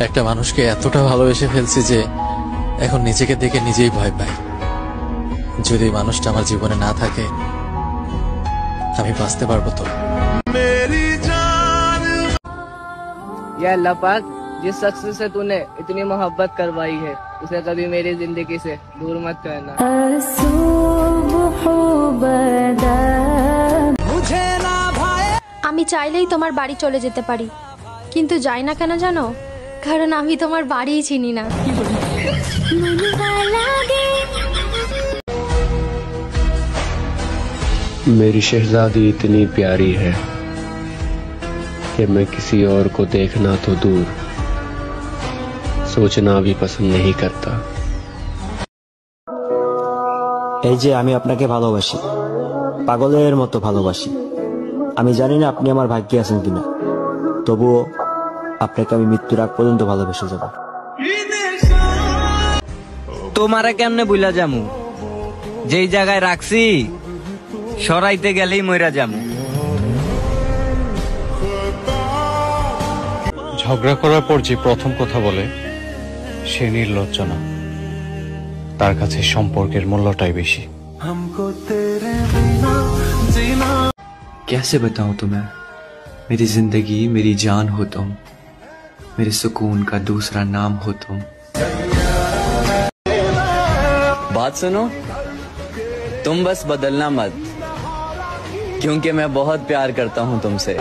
একটা মানুষকে এতটা ভালোবেসে ফেলছি যে এখন নিজেকে দেখে নিজেই ভয় পাই। যদি মানুষটা আমার জীবনে না থাকে আমি বাঁচতে পারবো তো? या अल्लाह पाक, जिस शख्स से तूने इतनी मोहब्बत करवाई है उसे कभी मेरी जिंदगी से दूर मत करना। আমি চাইলেই তোমার বাড়ি চলে যেতে পারি, কিন্তু যাই না কেন জানো? কারণ আমি তোমার বাড়িই চিনি না। मेरी शहजादी इतनी प्यारी है कि मैं किसी और को देखना तो दूर, सोचना भी पसंद नहीं करता। এই যে আমি আপনাকে ভালোবাসি, পাগলের মতো ভালোবাসি। আমি জানি না আপনি আমার ভাগ্যে আছেন কিনা, তবুও আপনাকে আমি মৃত্যুর আগ পর্যন্ত ভালোবেসে যাব। তোমারে কেমনে বুইলা যামু? যেই জায়গায় রাখছি সরাইতে গেলেই মইরা যামু। ঝগড়া করার পর যে প্রথম কথা বলে সে নির্লজ্জ না, তার কাছে সম্পর্কের মূল্যটাই বেশি। कैसे बताऊं तुम्हें, मेरी जिंदगी मेरी जान हो तुम, मेरे सुकून का दूसरा नाम हो तुम। बात सुनो, तुम बस बदलना मत, क्योंकि मैं बहुत प्यार करता हूं तुमसे।